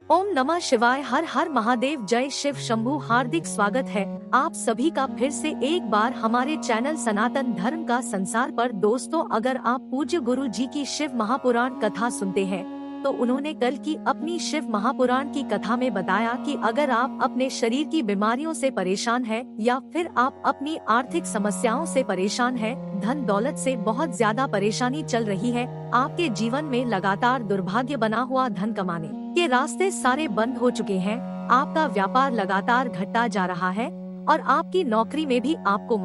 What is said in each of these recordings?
ओम नमः शिवाय। हर हर महादेव। जय शिव शंभू। हार्दिक स्वागत है आप सभी का फिर से एक बार हमारे चैनल सनातन धर्म का संसार पर। दोस्तों, अगर आप पूज्य गुरु जी की शिव महापुराण कथा सुनते हैं तो उन्होंने कल की अपनी शिव महापुराण की कथा में बताया कि अगर आप अपने शरीर की बीमारियों से परेशान हैं या फिर आप अपनी आर्थिक समस्याओं से परेशान हैं, धन दौलत से बहुत ज्यादा परेशानी चल रही है, आपके जीवन में लगातार दुर्भाग्य बना हुआ, धन कमाने के रास्ते सारे बंद हो चुके हैं, आपका व्यापार लगातार घटता जा रहा है और आपकी नौकरी में भी आपको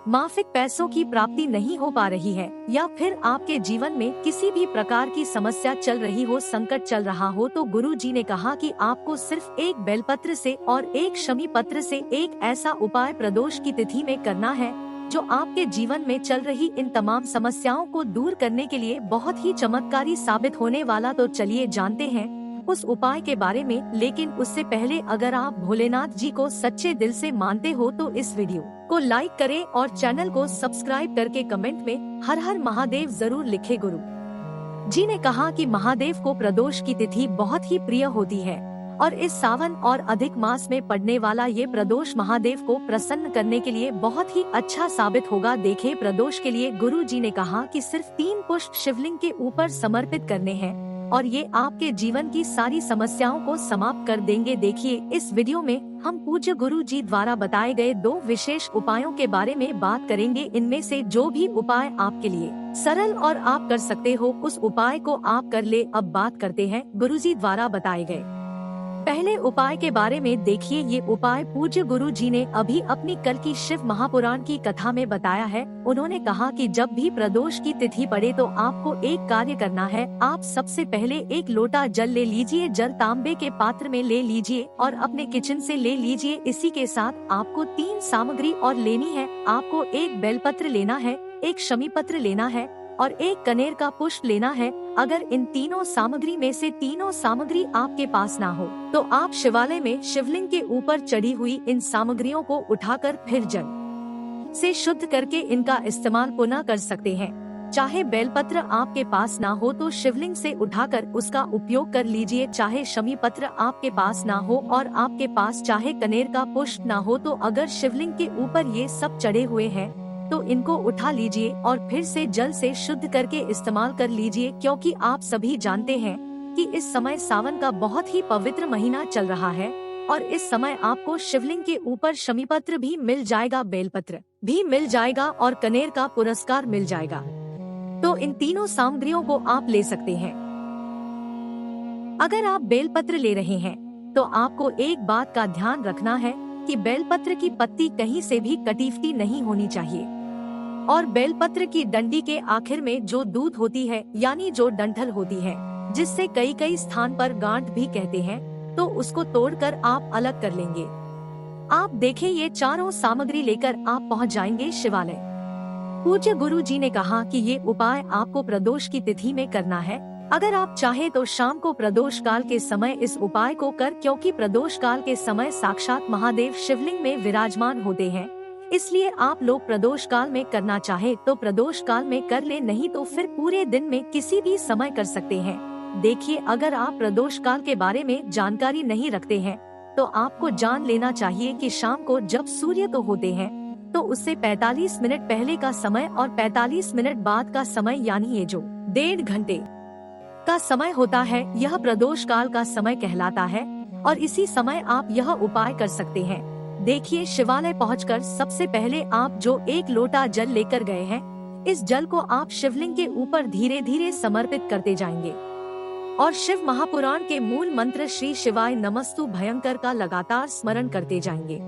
माफिक पैसों की प्राप्ति नहीं हो पा रही है, या फिर आपके जीवन में किसी भी प्रकार की समस्या चल रही हो, संकट चल रहा हो, तो गुरु जी ने कहा कि आपको सिर्फ एक बेलपत्र से और एक शमी पत्र से एक ऐसा उपाय प्रदोष की तिथि में करना है जो आपके जीवन में चल रही इन तमाम समस्याओं को दूर करने के लिए बहुत ही चमत्कारी साबित होने वाला। तो चलिए जानते हैं उस उपाय के बारे में। लेकिन उससे पहले अगर आप भोलेनाथ जी को सच्चे दिल से मानते हो तो इस वीडियो को लाइक करें और चैनल को सब्सक्राइब करके कमेंट में हर हर महादेव जरूर लिखे। गुरु जी ने कहा कि महादेव को प्रदोष की तिथि बहुत ही प्रिय होती है और इस सावन और अधिक मास में पड़ने वाला ये प्रदोष महादेव को प्रसन्न करने के लिए बहुत ही अच्छा साबित होगा। देखें, प्रदोष के लिए गुरु जी ने कहा कि सिर्फ 3 पुष्प शिवलिंग के ऊपर समर्पित करने हैं और ये आपके जीवन की सारी समस्याओं को समाप्त कर देंगे। देखिए, इस वीडियो में हम पूज्य गुरु जी द्वारा बताए गए 2 विशेष उपायों के बारे में बात करेंगे। इनमें से जो भी उपाय आपके लिए सरल और आप कर सकते हो, उस उपाय को आप कर ले। अब बात करते हैं गुरु जी द्वारा बताए गए पहले उपाय के बारे में। देखिए, ये उपाय पूज्य गुरु जी ने अभी अपनी कल की शिव महापुराण की कथा में बताया है। उन्होंने कहा कि जब भी प्रदोष की तिथि पड़े तो आपको एक कार्य करना है। आप सबसे पहले एक लोटा जल ले लीजिए। जल तांबे के पात्र में ले लीजिए और अपने किचन से ले लीजिए। इसी के साथ आपको 3 सामग्री और लेनी है। आपको एक बेलपत्र लेना है, एक शमी पत्र लेना है और एक कनेर का पुष्प लेना है। अगर इन तीनों सामग्री में से तीनों सामग्री आपके पास ना हो तो आप शिवालय में शिवलिंग के ऊपर चढ़ी हुई इन सामग्रियों को उठाकर फिर जल से शुद्ध करके इनका इस्तेमाल पुनः कर सकते हैं। चाहे बेलपत्र आपके पास ना हो तो शिवलिंग से उठाकर उसका उपयोग कर लीजिए। चाहे शमी पत्र आपके पास ना हो और आपके पास चाहे कनेर का पुष्प ना हो तो अगर शिवलिंग के ऊपर ये सब चढ़े हुए हैं तो इनको उठा लीजिए और फिर से जल से शुद्ध करके इस्तेमाल कर लीजिए। क्योंकि आप सभी जानते हैं कि इस समय सावन का बहुत ही पवित्र महीना चल रहा है और इस समय आपको शिवलिंग के ऊपर शमीपत्र भी मिल जाएगा, बेलपत्र भी मिल जाएगा और कनेर का पुरस्कार मिल जाएगा। तो इन तीनों सामग्रियों को आप ले सकते हैं। अगर आप बेलपत्र ले रहे हैं तो आपको एक बात का ध्यान रखना है कि बेलपत्र की पत्ती कहीं से भी कटीफती नहीं होनी चाहिए और बेलपत्र की डंडी के आखिर में जो दूध होती है, यानी जो डंठल होती है, जिससे कई स्थान पर गांठ भी कहते हैं, तो उसको तोड़कर आप अलग कर लेंगे। आप देखें, ये चारों सामग्री लेकर आप पहुंच जाएंगे शिवालय। पूज्य गुरु जी ने कहा कि ये उपाय आपको प्रदोष की तिथि में करना है। अगर आप चाहें तो शाम को प्रदोष काल के समय इस उपाय को कर, क्योंकि प्रदोष काल के समय साक्षात महादेव शिवलिंग में विराजमान होते हैं। इसलिए आप लोग प्रदोष काल में करना चाहे तो प्रदोष काल में कर ले, नहीं तो फिर पूरे दिन में किसी भी समय कर सकते हैं। देखिए, अगर आप प्रदोष काल के बारे में जानकारी नहीं रखते हैं तो आपको जान लेना चाहिए कि शाम को जब सूर्य तो होते हैं तो उससे 45 मिनट पहले का समय और 45 मिनट बाद का समय, यानी ये जो 1.5 घंटे का समय होता है, यह प्रदोष काल का समय कहलाता है और इसी समय आप यह उपाय कर सकते हैं। देखिए, शिवालय पहुंचकर सबसे पहले आप जो एक लोटा जल लेकर गए हैं, इस जल को आप शिवलिंग के ऊपर धीरे धीरे समर्पित करते जाएंगे और शिव महापुराण के मूल मंत्र श्री शिवाय नमस्तु भयंकर का लगातार स्मरण करते जाएंगे।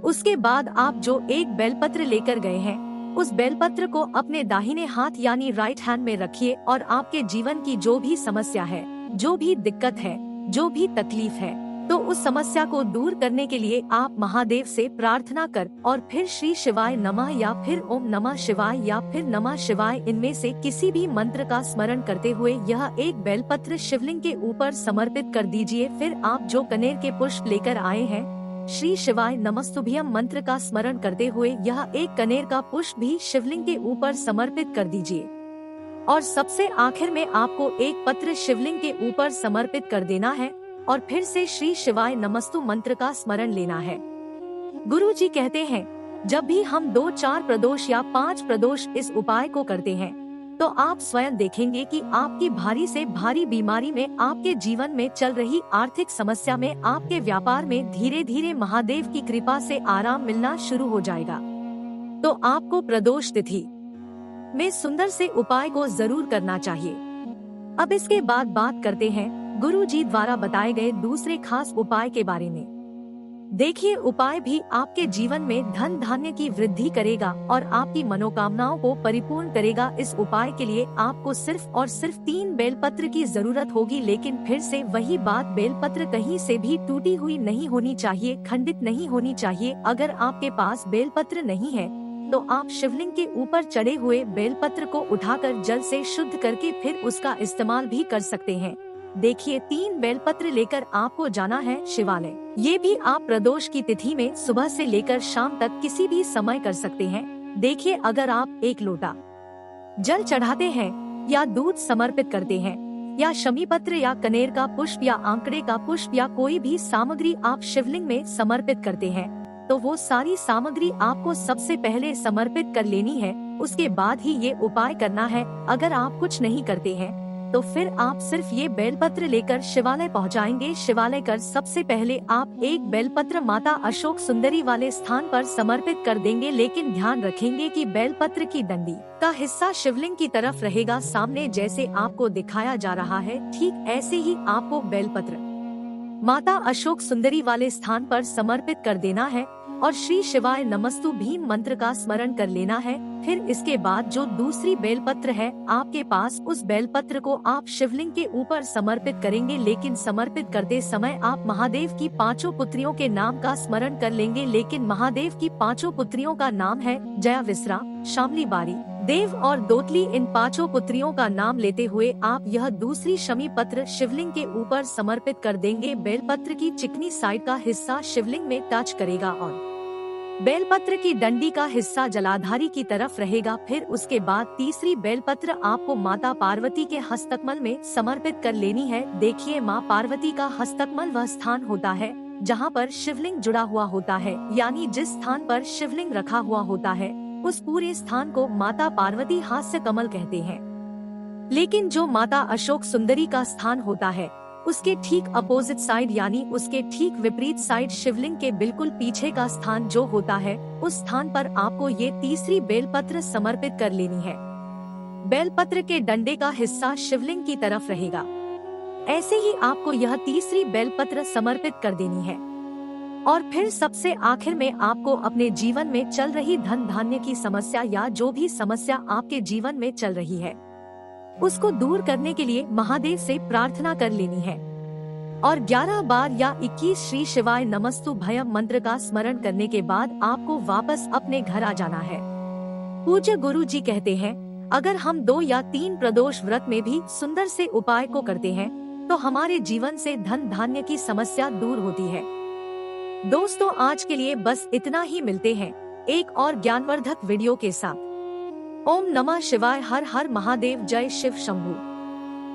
उसके बाद आप जो एक बेलपत्र लेकर गए हैं, उस बेलपत्र को अपने दाहिने हाथ यानी राइट हैंड में रखिए और आपके जीवन की जो भी समस्या है, जो भी दिक्कत है, जो भी तकलीफ है, तो उस समस्या को दूर करने के लिए आप महादेव से प्रार्थना कर और फिर श्री शिवाय नमः या फिर ओम नमः शिवाय या फिर नमः शिवाय, इनमें से किसी भी मंत्र का स्मरण करते हुए यह एक बेलपत्र शिवलिंग के ऊपर समर्पित कर दीजिए। फिर आप जो कनेर के पुष्प लेकर आए हैं, श्री शिवाय नमस्तुभ्यम मंत्र का स्मरण करते हुए यह एक कनेर का पुष्प भी शिवलिंग के ऊपर समर्पित कर दीजिए और सबसे आखिर में आपको एक पत्र शिवलिंग के ऊपर समर्पित कर देना है और फिर से श्री शिवाय नमस्तु मंत्र का स्मरण लेना है। गुरु जी कहते हैं, जब भी हम 2-4 प्रदोष या 5 प्रदोष इस उपाय को करते हैं तो आप स्वयं देखेंगे कि आपकी भारी से भारी बीमारी में, आपके जीवन में चल रही आर्थिक समस्या में, आपके व्यापार में धीरे धीरे महादेव की कृपा से आराम मिलना शुरू हो जाएगा। तो आपको प्रदोष तिथि में सुंदर से उपाय को जरूर करना चाहिए। अब इसके बाद बात करते हैं गुरु जी द्वारा बताए गए दूसरे खास उपाय के बारे में। देखिए, उपाय भी आपके जीवन में धन धान्य की वृद्धि करेगा और आपकी मनोकामनाओं को परिपूर्ण करेगा। इस उपाय के लिए आपको सिर्फ और सिर्फ 3 बेलपत्र की जरूरत होगी। लेकिन फिर से वही बात, बेलपत्र कहीं से भी टूटी हुई नहीं होनी चाहिए, खंडित नहीं होनी चाहिए। अगर आपके पास बेलपत्र नहीं है तो आप शिवलिंग के ऊपर चढ़े हुए बेलपत्र को उठाकर जल से शुद्ध करके फिर उसका इस्तेमाल भी कर सकते हैं। देखिए, 3 बेलपत्र लेकर आपको जाना है शिवालय। ये भी आप प्रदोष की तिथि में सुबह से लेकर शाम तक किसी भी समय कर सकते हैं। देखिए, अगर आप 1 लोटा जल चढ़ाते हैं या दूध समर्पित करते हैं या शमी पत्र या कनेर का पुष्प या आंकड़े का पुष्प या कोई भी सामग्री आप शिवलिंग में समर्पित करते हैं, तो वो सारी सामग्री आपको सबसे पहले समर्पित कर लेनी है। उसके बाद ही ये उपाय करना है। अगर आप कुछ नहीं करते हैं तो फिर आप सिर्फ ये बेलपत्र लेकर शिवालय पहुंचाएंगे। शिवालय कर सबसे पहले आप 1 बेलपत्र माता अशोक सुंदरी वाले स्थान पर समर्पित कर देंगे। लेकिन ध्यान रखेंगे कि बेलपत्र की डंडी का हिस्सा शिवलिंग की तरफ रहेगा, सामने जैसे आपको दिखाया जा रहा है। ठीक ऐसे ही आपको बेलपत्र माता अशोक सुंदरी वाले स्थान पर समर्पित कर देना है और श्री शिवाय नमस्तु भीम मंत्र का स्मरण कर लेना है। फिर इसके बाद जो दूसरी बेलपत्र है आपके पास, उस बेलपत्र को आप शिवलिंग के ऊपर समर्पित करेंगे। लेकिन समर्पित करते समय आप महादेव की 5 पुत्रियों के नाम का स्मरण कर लेंगे। लेकिन महादेव की 5 पुत्रियों का नाम है जया, विसरा, शामली बारी, देव और दोतली। इन 5 पुत्रियों का नाम लेते हुए आप यह दूसरी शमी पत्र शिवलिंग के ऊपर समर्पित कर देंगे। बेलपत्र की चिकनी साइड का हिस्सा शिवलिंग में टच करेगा और बेलपत्र की डंडी का हिस्सा जलाधारी की तरफ रहेगा। फिर उसके बाद तीसरी बेलपत्र आपको माता पार्वती के हस्तकमल में समर्पित कर लेनी है। देखिए, माँ पार्वती का हस्तकमल वह स्थान होता है जहाँ पर शिवलिंग जुड़ा हुआ होता है, यानी जिस स्थान पर शिवलिंग रखा हुआ होता है उस पूरे स्थान को माता पार्वती हास्य कमल कहते हैं। लेकिन जो माता अशोक सुंदरी का स्थान होता है उसके ठीक अपोजिट साइड, यानी उसके ठीक विपरीत साइड, शिवलिंग के बिल्कुल पीछे का स्थान जो होता है, उस स्थान पर आपको ये तीसरी बेलपत्र समर्पित कर लेनी है। बेलपत्र के डंडे का हिस्सा शिवलिंग की तरफ रहेगा। ऐसे ही आपको यह तीसरी बेलपत्र समर्पित कर देनी है। और फिर सबसे आखिर में आपको अपने जीवन में चल रही धन धान्य की समस्या या जो भी समस्या आपके जीवन में चल रही है उसको दूर करने के लिए महादेव से प्रार्थना कर लेनी है। और 11 बार या 21 श्री शिवाय नमस्तु भयम मंत्र का स्मरण करने के बाद आपको वापस अपने घर आ जाना है। पूज्य गुरु जी कहते हैं, अगर हम 2 या 3 प्रदोष व्रत में भी सुंदर से उपाय को करते हैं तो हमारे जीवन से धन धान्य की समस्या दूर होती है। दोस्तों, आज के लिए बस इतना ही। मिलते हैं एक और ज्ञानवर्धक वीडियो के साथ। ओम नमः शिवाय। हर हर महादेव। जय शिव शंभू।